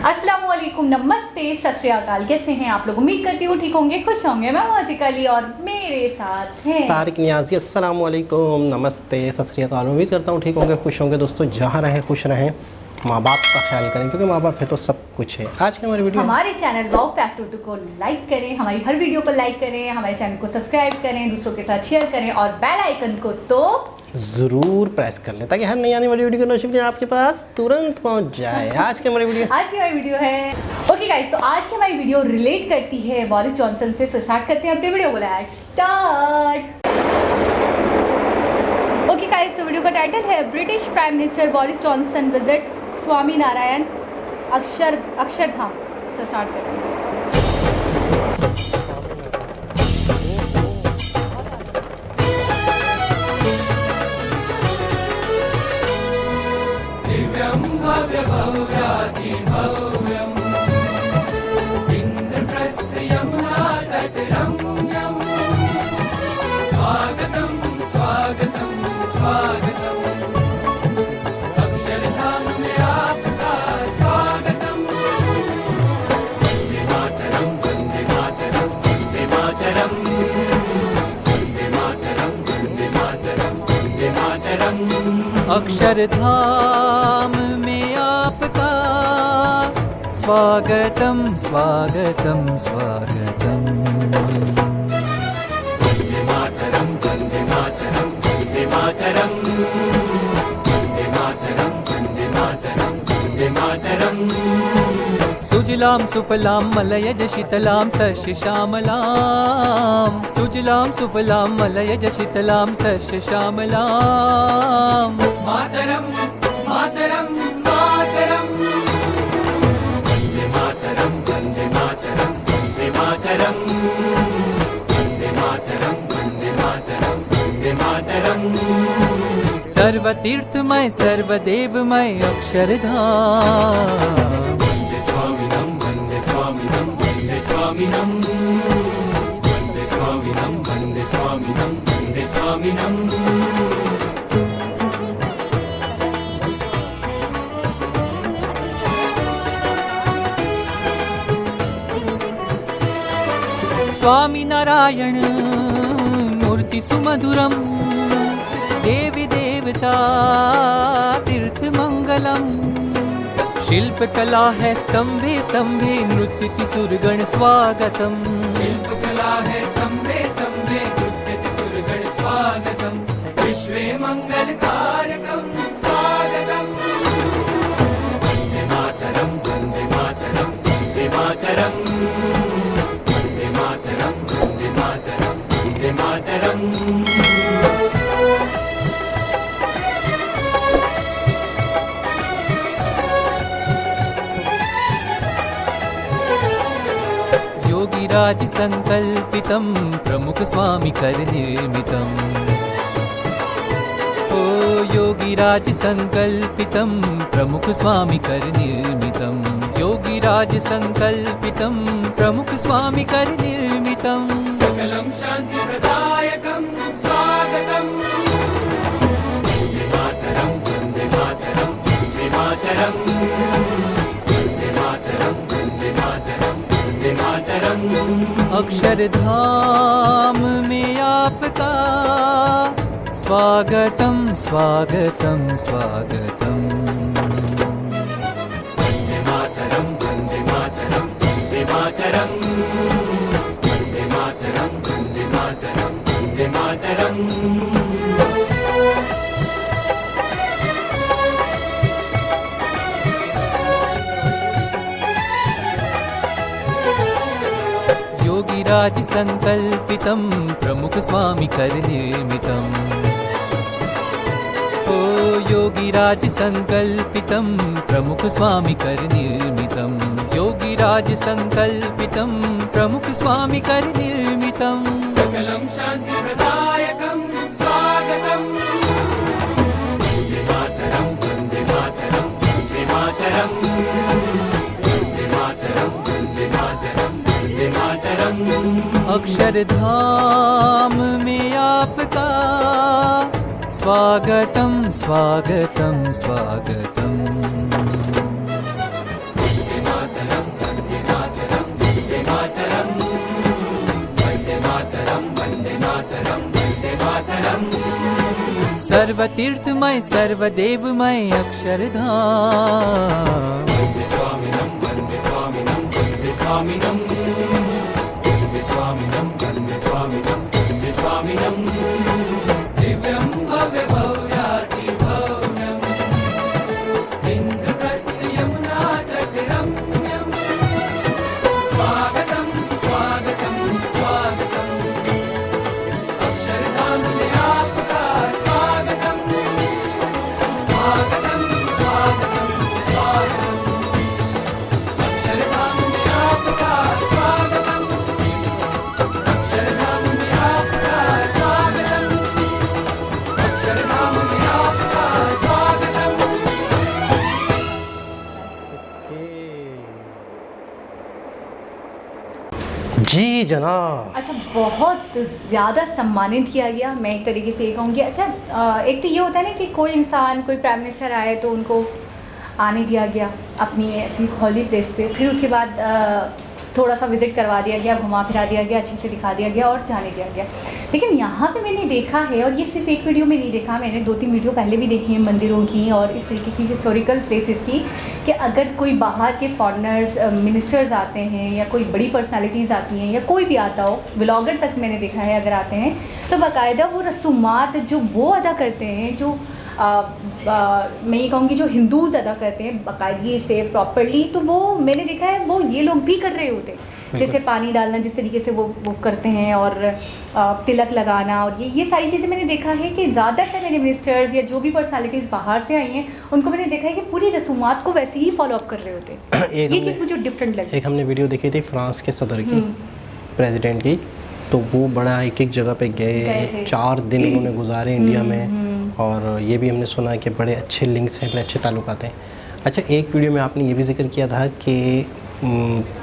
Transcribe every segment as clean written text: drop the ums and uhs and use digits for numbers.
अस्सलाम वालेकुम, नमस्ते, सत श्री अकाल। कैसे हैं आप लोग? उम्मीद करती हूँ ठीक होंगे, खुश होंगे। मैं मोतिका अली और मेरे साथ हैं तारिक नियाज़ी। अस्सलाम वालेकुम, नमस्ते, सत श्री अकाल। उम्मीद करता हूँ ठीक होंगे, खुश होंगे। दोस्तों, जहाँ रहें खुश रहें, माँ बाप का ख्याल करें, क्योंकि माँ बाप है तो सब कुछ है। आज की हमारी वीडियो, हमारे चैनल वाओ फैक्ट उर्दू को लाइक करें, हमारी हर वीडियो को लाइक करें, हमारे चैनल को सब्सक्राइब करें, दूसरों के साथ शेयर करें और बेल आइकन को तो ज़रूर प्रेस कर लें ताकि हर नई आने वाली वीडियो की नोटिफिकेशन आपके पास तुरंत पहुंच जाए। आज की हमारी वीडियो है ओके गाइस, तो आज की हमारी वीडियो रिलेट करती है बोरिस जॉनसन से। स्टार्ट करते हैं अपने वीडियो को। Let's start. ओके गाइस, तो वीडियो का टाइटल है British prime minister Boris Johnson visits Swaminarayan Akshardham. से स्टार्ट करते हैं। अक्षरधाम में आपका स्वागतम स्वागतम स्वागतम। वंदे मातरम वंदे मातरम वंदे मातरम वंदे मातरम वंदे मातरम वंदे मातरम। सुजलाम सुफलाम मलयज शीतलाम सस्य श्यामलाम। सुजलाम सुफलाम मलयज शीतलाम सस्य श्यामलाम। मातरम मातरम मातरम वंदे मातरम वंदे मातरम वंदे मातरम वंदे मातरम वंदे मातरम वंदे मातरम। सर्वतीर्थमय सर्वदेवमय अक्षरधाम। वंदे स्वामिनम वंदे स्वामिनम वंदे स्वामिनम वंदे स्वामिनम वंदे स्वामिनम वंदे स्वामिनम। स्वामीनारायण मूर्ति सुमधुरम। देवी देवता तीर्थ मंगलम। शिल्प कला है स्तंभे स्तंभे नृत्य सुरगण स्वागतम। शिल्प कला है स्तंभे स्तंभे नृत्य सुरगण स्वागतम। विश्वे मंगल कारकम स्वागतम। वंदे मातरम वंदे मातरम वंदे मातरम वंदे मातरम वंदे मातरम वंदे मातरम। योगिराज संकल्पितं प्रमुख स्वामी कर निर्मितम्। ओ योगिराज संकल्पितं प्रमुख स्वामी कर निर्मितम्। योगिराज संकल्पितं प्रमुख स्वामी कर निर्मितम्। सकलं शांति प्रदायकं स्वागतम्। वंदे मातरम वंदे मातरम वंदे मातरम वंदे मातरम वंदे मातरम वंदे मातरम। अक्षरधाम में आपका स्वागतम स्वागतम स्वागतम। वंदे मातरम वंदे मातरम वंदे मातरम वंदे मातरम वंदे मातरम वंदे मातरम। योगिराज संकल्पितं प्रमुख स्वामी कर निर्मितम्। ओ योगिराज संकल्पितं प्रमुख स्वामी कर निर्मितम्। योगिराज संकल्पितं प्रमुख स्वामी कर निर्मितम्। सकलं शांति प्रदायकं स्वागतम्। वंदे मातरम वंदे मातरम वंदे मातरम वंदे मातरम वंदे मातरम वंदे मातरम। अक्षरधाम में आपका स्वागतम स्वागतम स्वागतम। सर्वतीर्थमय सर्वदेवमय अक्षरधाम। वन्दे स्वामिनं वन्दे स्वामिनं वन्दे स्वामिनं वन्दे स्वामिनं वन्दे स्वामिनं वन्दे स्वामिनं दिव्यं भव्य भव्याति भव्यम् इन्द्रप्रस्थ यमुनातटरम्यम् स्वागतं स्वागतं स्वागतम् अक्षरधाम में आपका स्वागतम स्वागतम स्वागतम स्वागतम अक्षरधाम में आपका स्वागतम अक्षरधाम में आपका स्वागतम अक्षरधाम में आपका स्वागतम। जी जनाब। अच्छा, बहुत ज़्यादा सम्मानित किया गया। मैं एक तरीके से ये कहूँगी, अच्छा एक तो ये होता है ना कि कोई इंसान, कोई प्राइम मिनिस्टर आए तो उनको आने दिया गया अपनी ऐसी हॉली प्लेस पे, फिर उसके बाद थोड़ा सा विज़िट करवा दिया गया, घुमा फिरा दिया गया, अच्छे से दिखा दिया गया और जाने दिया गया। लेकिन यहाँ पे मैंने देखा है, और ये सिर्फ एक वीडियो में नहीं देखा, मैंने 2-3 वीडियो पहले भी देखी हैं मंदिरों की और इस तरीके की हिस्टोरिकल प्लेसेस की, कि अगर कोई बाहर के फॉरेनर्स मिनिस्टर्स आते हैं या कोई बड़ी पर्सनालिटीज़ आती हैं या कोई भी आता हो, व्लॉगर तक मैंने देखा है अगर आते हैं, तो बाकायदा वो रसूमात जो वो अदा करते हैं, जो मैं ये कहूँगी जो हिंदूज़ अदा करते हैं बाकायदगी से प्रॉपरली, तो वो मैंने देखा है वो ये लोग भी कर रहे होते हैं। जैसे पानी डालना, जिस तरीके से वो करते हैं, और तिलक लगाना, और ये सारी चीज़ें मैंने देखा है कि ज़्यादातर मैंने मिनिस्टर्स या जो भी पर्सनालिटीज़ बाहर से आई हैं उनको मैंने देखा है कि पूरी रसूमात को वैसे ही फॉलो अप कर रहे होते हैं। ये चीज़ मुझे डिफरेंट लगी। एक हमने वीडियो देखी थी फ्रांस के सदर की, प्रेसिडेंट की, तो वो बड़ा एक जगह पे गए, 4 दिन उन्होंने गुजारे इंडिया में, और ये भी हमने सुना है कि बड़े अच्छे लिंक्स हैं, बड़े अच्छे ताल्लुकात हैं। अच्छा, एक वीडियो में आपने ये भी जिक्र किया था कि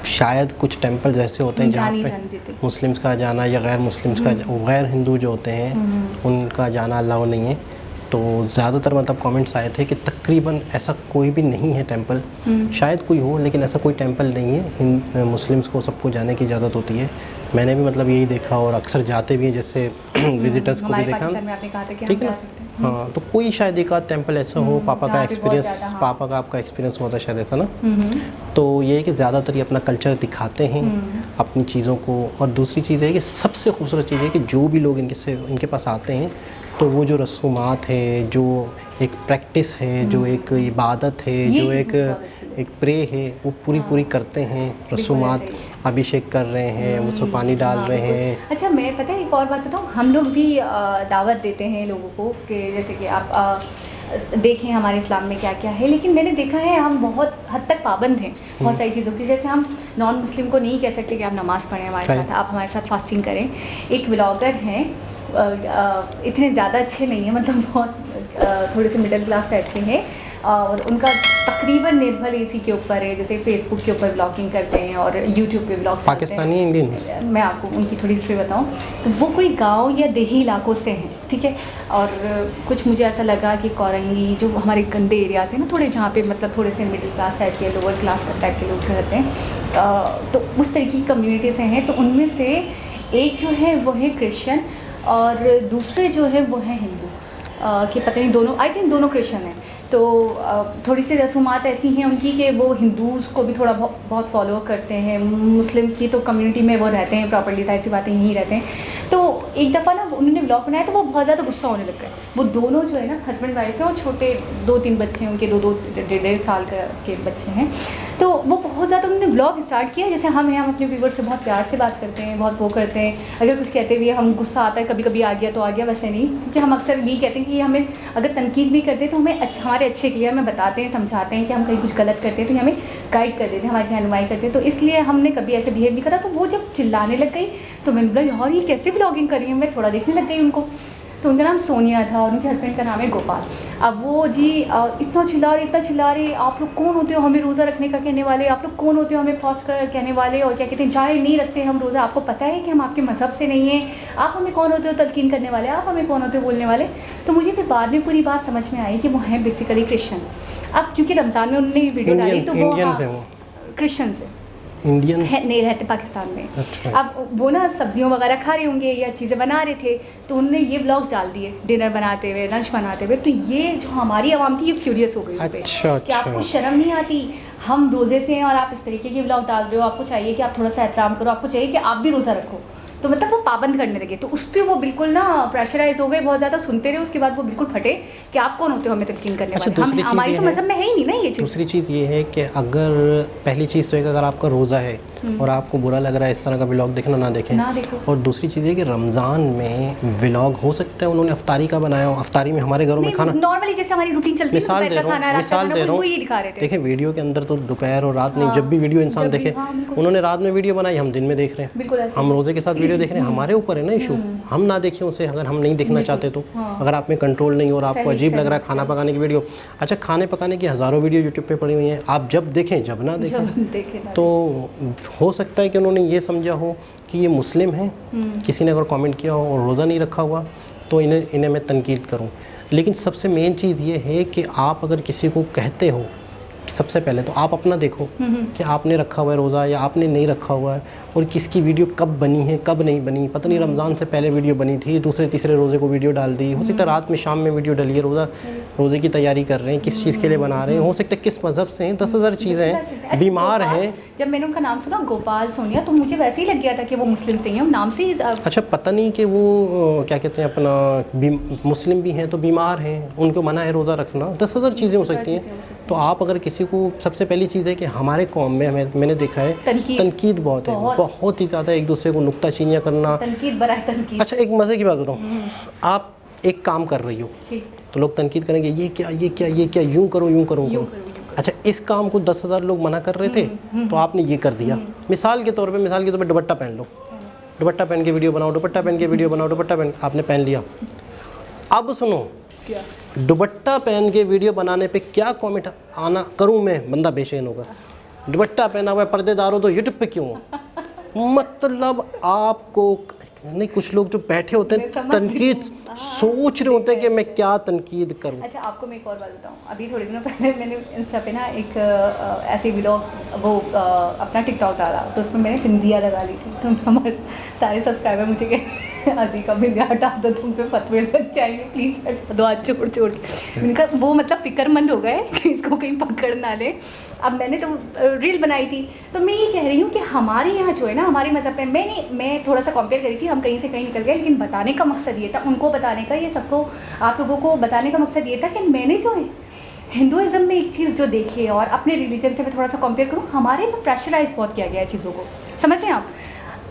शायद कुछ टेंपल ऐसे होते हैं जहाँ पे मुस्लिम्स का जाना या गैर मुस्लिम्स का, गैर हिंदू जो होते हैं उनका जाना अलाउ नहीं है। तो ज़्यादातर मतलब कमेंट्स आए थे कि तकरीबन ऐसा कोई भी नहीं है टेंपल, शायद कोई हो लेकिन ऐसा कोई टेंपल नहीं है, मुस्लिम्स को सबको जाने की इजाज़त होती है। मैंने भी मतलब यही देखा और अक्सर जाते भी हैं, जैसे विजिटर्स को भी देखा, ठीक है। हाँ, तो कोई शायद एक आध टेंपल ऐसा हो, पापा का एक्सपीरियंस, पापा का आपका एक्सपीरियंस हुआ था शायद ऐसा ना। तो ये है कि ज़्यादातर ये अपना कल्चर दिखाते हैं, अपनी चीज़ों को। और दूसरी चीज़ है कि सबसे खूबसूरत चीज़ है कि जो भी लोग इनके पास आते हैं तो वो जो रसूमात है, जो एक प्रैक्टिस है, जो एक इबादत है, जो एक प्रे है, वो पूरी करते हैं। रसूमात, अभिषेक कर रहे हैं, उसमें पानी डाल रहे हैं। अच्छा, मैं पता है एक और बात बताऊँ, हम लोग भी दावत देते हैं लोगों को कि जैसे कि आप देखें हमारे इस्लाम में क्या क्या है, लेकिन मैंने देखा है हम बहुत हद तक पाबंद हैं बहुत सारी चीज़ों की। जैसे हम नॉन मुस्लिम को नहीं कह सकते कि आप नमाज़ पढ़ें हमारे साथ, आप हमारे साथ फास्टिंग करें। एक व्लॉगर हैं, इतने ज़्यादा अच्छे नहीं हैं, मतलब बहुत थोड़े से मिडिल क्लास टाइप के हैं, और उनका तकरीबन निर्भर इसी के ऊपर है, जैसे फेसबुक के ऊपर ब्लॉगिंग करते हैं और यूट्यूब पे ब्लॉग्स करते हैं। पाकिस्तानी इंडियंस, मैं आपको उनकी थोड़ी हिस्ट्री बताऊं तो वो कोई गांव या देही इलाकों से हैं, ठीक है। और कुछ मुझे ऐसा लगा कि कोरंगी जो हमारे गंदे एरियाज हैं ना, थोड़े जहाँ पे मतलब थोड़े से मिडिल क्लास टाइप के, लोअर क्लास टाइप के लोग रहते हैं, तो उस तरीके की कम्युनिटी से हैं। तो उनमें से एक जो है वो है क्रिश्चियन और दूसरे जो है वो है हिंदू, कि पता नहीं दोनों, आई थिंक दोनों क्रिश्चियन हैं। तो थोड़ी सी रसूमात ऐसी हैं उनकी कि वो हिंदूज़ को भी थोड़ा बहुत फॉलो करते हैं, मुस्लिम्स की तो कम्युनिटी में वो रहते हैं प्रॉपर्ली, जाहिर सी बातें यहीं रहते हैं। तो एक दफ़ा ना उन्होंने व्लॉग बनाया तो वो बहुत ज़्यादा गुस्सा होने लग गए। वो दोनों जो है ना हस्बैंड वाइफ हैं और छोटे 2-3 बच्चे हैं उनके, 2-2 साल के बच्चे हैं। तो वो बहुत ज़्यादा उन्होंने व्लॉग स्टार्ट किया, जैसे हम अपने व्यूवर से बहुत प्यार से बात करते हैं, बहुत वो करते हैं, अगर कुछ कहते हुए हम गुस्सा आता है कभी कभी आ गया तो आ गया, वैसे नहीं, क्योंकि हम अक्सर यही कहते हैं कि हमें अगर तनकीद भी करते हैं तो हमें अच्छा, हमारे अच्छे के लिए हमें बताते हैं, समझाते हैं कि हम कहीं कुछ गलत करते हैं तो हमें गाइड कर देते हैं, हमारी रहनुमाई करते हैं। तो इसलिए हमने कभी ऐसे बिहेव नहीं करा। तो वो जब चिल्लाने लग गई तो मैंने बोला यार ये कैसे व्लॉगिंग कर रही है, मैं थोड़ा देखने लग गई उनको। तो उनका नाम सोनिया था और उनके हस्बैंड का नाम है गोपाल। अब वो जी इतना चिल्ला रहे, आप लोग कौन होते हो हमें रोज़ा रखने का कहने वाले, आप लोग कौन होते हो हमें फास्ट कर कहने वाले, और क्या कहते हैं जाए नहीं रखते हम रोज़ा, आपको पता है कि हम आपके मज़हब से नहीं हैं, आप हमें कौन होते हो तलकीन करने वाले, आप हमें कौन होते हो बोलने वाले। तो मुझे फिर बाद में पूरी बात समझ में आई कि वो हैं बेसिकली क्रिश्चियन। अब क्योंकि रमज़ान में उन्होंने वीडियो डाली तो वो क्रिश्चियन से, इंडियन नहीं रहते पाकिस्तान में। अच्छा। अब वो ना सब्जियों वगैरह खा रहे होंगे या चीज़ें बना रहे थे, तो उन्होंने ये व्लॉग्स डाल दिए डिनर बनाते हुए, लंच बनाते हुए। तो ये जो हमारी आवाम थी ये फ्यूरियस हो गई उस पे अच्छा, कि आपको अच्छा। शर्म नहीं आती, हम रोज़े से हैं और आप इस तरीके के व्लॉग डाल रहे हो, आपको चाहिए कि आप थोड़ा सा एहतराम करो, आपको चाहिए कि आप भी रोज़ा रखो। तो मतलब वो पाबंद करने लगे, तो उस पर वो बिल्कुल ना प्रेशराइज हो गए, बहुत ज़्यादा सुनते रहे। उसके बाद वो बिल्कुल फटे कि आप कौन होते हो हमें तलकीन करने अच्छा, वाले, हम दूसरी चीज़ हमारी ये तो है- मज़हब में है ही नहीं ना ये चीज़। दूसरी चीज़ ये है कि अगर पहली चीज़ तो है कि अगर आपका रोज़ा है और आपको बुरा लग रहा है इस तरह का व्लॉग देखना, ना देखें। ना देखो। और दूसरी चीज़ ये कि रमज़ान में व्लॉग हो सकता है उन्होंने अफ्तारी का बनाया हो, अफ्तारी में हमारे घरों में खाना, नॉर्मली जैसे हमारी रूटीन चलती है, मिसाल दोपहर दे का रहा खाना, हूँ, रात का मिसाल खाना, दे रहा वो ये हूँ। दिखा रहे थे। देखिए वीडियो के अंदर तो दोपहर और रात नहीं, हाँ, जब भी वीडियो इंसान जब भी, देखे, हाँ, बिल्कुल। उन्होंने रात में वीडियो बनाई, हम दिन में देख रहे हैं, बिल्कुल ऐसे। हम रोज़े के साथ वीडियो देख रहे हैं, हमारे ऊपर है ना इशू, हम ना देखें उसे, अगर हम नहीं देखना चाहते तो। हाँ। अगर आप में कंट्रोल नहीं हो और आपको सही, अजीब लग सही, रहा है खाना पकाने की वीडियो, अच्छा खाने पकाने की हज़ारों वीडियो यूट्यूब पे पड़ी हुई हैं, आप जब देखें जब ना देखें। जब देखे ना तो हो सकता है कि उन्होंने ये समझा हो कि ये मुस्लिम हैं, किसी ने अगर कमेंट किया हो और रोज़ा नहीं रखा हुआ तो इन्हें मैं तनकीद करूं। लेकिन सबसे मेन चीज़ ये है कि आप अगर किसी को कहते हो, सबसे पहले तो आप अपना देखो कि आपने रखा हुआ है रोज़ा या आपने नहीं रखा हुआ है, और किसकी वीडियो कब बनी है कब नहीं बनी, पता नहीं रमज़ान से पहले वीडियो बनी थी, दूसरे तीसरे रोज़े को वीडियो डाल दी, हो सकता है रात में शाम में वीडियो डाली है, रोज़े की तैयारी कर रहे हैं, किस चीज़ के लिए बना रहे हैं, हो सकता है किस मज़हब से हैं, 10,000 चीज़ें हैं, अच्छा, बीमार गोपाल, हैं। जब मैंने उनका नाम सुना गोपाल सोनिया, तो मुझे वैसे ही लग गया था कि वो मुस्लिम से ही हैं, नाम से ही अच्छा, पता नहीं कि वो क्या कहते हैं अपना मुस्लिम भी हैं तो बीमार हैं, उनको मना है रोज़ा रखना, 10,000 चीज़ें हो सकती हैं। तो आप अगर किसी को, सबसे पहली चीज़ है कि हमारे कौम में मैंने देखा है तनकीद बहुत है, बहुत ही ज़्यादा, एक दूसरे को नुक्ताचीनियाँ करना। तनकीद बराए तनकीद। अच्छा, एक मज़े की बात बताऊँ, आप एक काम कर रही हो ठीक। तो लोग तनकीद करेंगे, ये क्या ये क्या ये क्या, यूँ करो यूँ करो यूँ करो। अच्छा, इस काम को 10,000 लोग मना कर रहे थे तो आपने ये कर दिया। मिसाल के तौर पे दुपट्टा पहन लो, दुपट्टा पहन के वीडियो बनाओ, दुपट्टा पहन के वीडियो बनाओ, दुपट्टा पहन, आपने पहन लिया। अब सुनो, क्या? दुपट्टा पहन के वीडियो बनाने पे क्या कमेंट आना करूं मैं, बंदा बेचैन होगा। दुपट्टा पहना हुआ है, पर्देदार हो तो यूट्यूब पे क्यों हो? मतलब आपको नहीं, कुछ लोग जो बैठे होते हैं तनकीद सोच रहे होते हैं कि मैं क्या तनकीद करूं। अच्छा, आपको मैं एक और बात बताऊँ, अभी थोड़े दिनों पहले मैंने इंस्टा पे ना एक ऐसे व्लॉग वो अपना टिकटॉक डाला, तो उसमें मैंने बिंदिया लगा ली थी। तो हमारे सारे सब्सक्राइबर मुझे कहे हंसी का बिंदिया हटा दो, तुम पे फतवे लग जाएंगे, प्लीज़ हटा दो हाथ छोड़ छोड़ के। इनका वो मतलब फ़िक्रमंद हो गए कि इसको कहीं पकड़ ना ले। अब मैंने तो रील बनाई थी, तो मैं ये कह रही हूँ कि हमारे यहाँ जो है ना, हमारे मज़हब में, मैं थोड़ा सा कंपेयर करी थी, हम कहीं से कहीं निकल गए, लेकिन बताने का मकसद ये था, उनको बताने का, ये सबको आप लोगों को बताने का मकसद ये था कि मैंने जो है हिंदुइज़्म में एक चीज़ जो देखी है और अपने रिलीजन से मैं थोड़ा सा कंपेयर करूँ, हमारे में प्रेशराइज बहुत किया गया है चीज़ों को, समझ रहे हैं आप?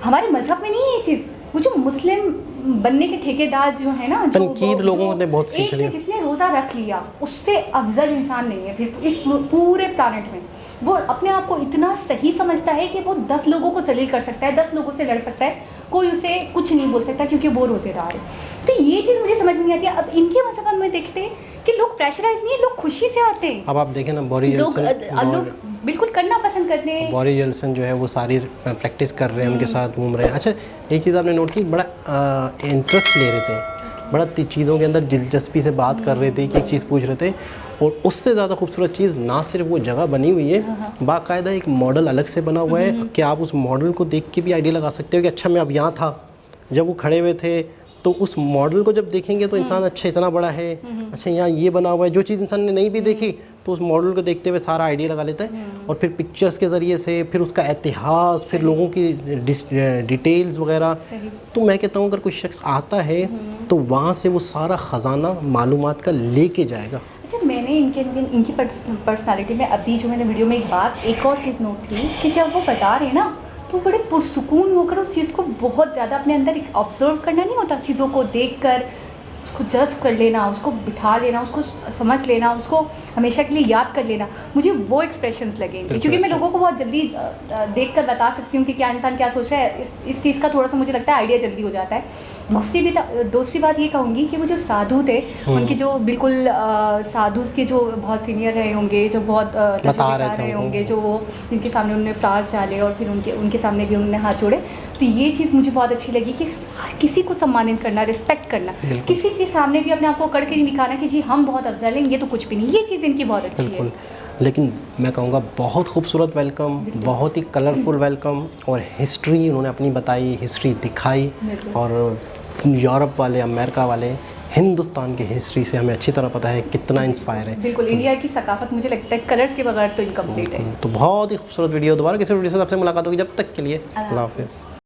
हमारे मज़हब में नहीं है ये चीज़। वो जो मुस्लिम बनने के ठेकेदार जो है ना, तनकीद लोगों ने बहुत सीख लिया। जिसने रोज़ा रख लिया उससे अफजल इंसान नहीं है फिर इस पूरे प्लानट में। वो अपने आप को इतना सही समझता है कि वो 10 लोगों को जलील कर सकता है, 10 लोगों से लड़ सकता है, कोई उसे कुछ नहीं बोल सकता क्योंकि वो रोज़ेदार है। तो ये चीज़ मुझे समझ में नहीं आती है। अब इनके मज़हब में देखते हैं कि लोग प्रेशराइज नहीं है, लोग खुशी से आते हैं। अब आप देखें ना, बोरिस लोग बिल्कुल करना पसंद करते हैं। बोरिस जॉनसन जो है वो सारी प्रैक्टिस कर रहे हैं, उनके साथ घूम रहे हैं। अच्छा, एक चीज़ आपने नोट की, बड़ा इंटरेस्ट ले रहे थे, बड़ा चीज़ों के अंदर दिलचस्पी से बात कर रहे थे, कि एक चीज़ पूछ रहे थे। और उससे ज़्यादा खूबसूरत चीज़, ना सिर्फ वो जगह बनी हुई है, बाकायदा एक मॉडल अलग से बना हुआ है कि आप उस मॉडल को देख के भी आइडिया लगा सकते हो कि अच्छा मैं अब यहाँ था जब वो खड़े हुए थे, तो उस मॉडल को जब देखेंगे तो इंसान अच्छा इतना बड़ा है, अच्छा यहाँ ये बना हुआ है, जो चीज़ इंसान ने नहीं भी देखी तो उस मॉडल को देखते हुए सारा आइडिया लगा लेता है। और फिर पिक्चर्स के ज़रिए से, फिर उसका इतिहास, फिर लोगों की डिटेल्स वगैरह। तो मैं कहता हूँ अगर कोई शख्स आता है तो वहाँ से वो सारा ख़जाना मालूमात का लेके जाएगा। अच्छा, मैंने इनकी पर्सनालिटी में अभी जो मैंने वीडियो में एक और चीज़ नोट की कि जब वो बता रहे हैं ना, तो बड़े पुरसुकून होकर उस चीज़ को बहुत ज़्यादा अपने अंदर ऑब्जर्व करना नहीं होता, चीज़ों को देखकर उसको जज्ब कर लेना, उसको बिठा लेना, उसको समझ लेना, उसको हमेशा के लिए याद कर लेना। मुझे वो एक्सप्रेशंस लगे क्योंकि मैं लोगों को बहुत जल्दी देखकर बता सकती हूँ कि क्या इंसान क्या सोच रहा है। इस चीज़ का थोड़ा सा मुझे लगता है आइडिया जल्दी हो जाता है। दूसरी बात ये कहूँगी कि वो जो साधु थे, उनके जो बिल्कुल साधु के जो बहुत सीनियर रहे होंगे, जो बहुत तजुर्बेकार रहे होंगे, जो वो जिनके सामने उन्होंने फ्लावर्स डाले और फिर उनके सामने भी उन्होंने हाथ जोड़े, तो ये चीज़ मुझे बहुत अच्छी लगी कि किसी को सम्मानित करना, रिस्पेक्ट करना, किसी के सामने भी अपने आप को कड़ के नहीं दिखाना कि जी हम बहुत अफजल हैं, ये तो कुछ भी नहीं। ये चीज़ इनकी बहुत अच्छी है। लेकिन मैं कहूँगा बहुत खूबसूरत वेलकम, बहुत ही कलरफुल वेलकम, और हिस्ट्री उन्होंने अपनी बताई, हिस्ट्री दिखाई। बिल्कुल। और यूरोप वाले, अमेरिका वाले, हिंदुस्तान की हिस्ट्री से हमें अच्छी तरह पता है कितना इंस्पायर है। बिल्कुल, इंडिया की सकाफत मुझे लगता है कलर्स के बगैर तो इनकम्प्लीट है। तो बहुत ही खूबसूरत वीडियो। दोबारा किसी वीडियो से आपसे मुलाकात होगी, जब तक के लिए अल्लाह हाफ़िज़।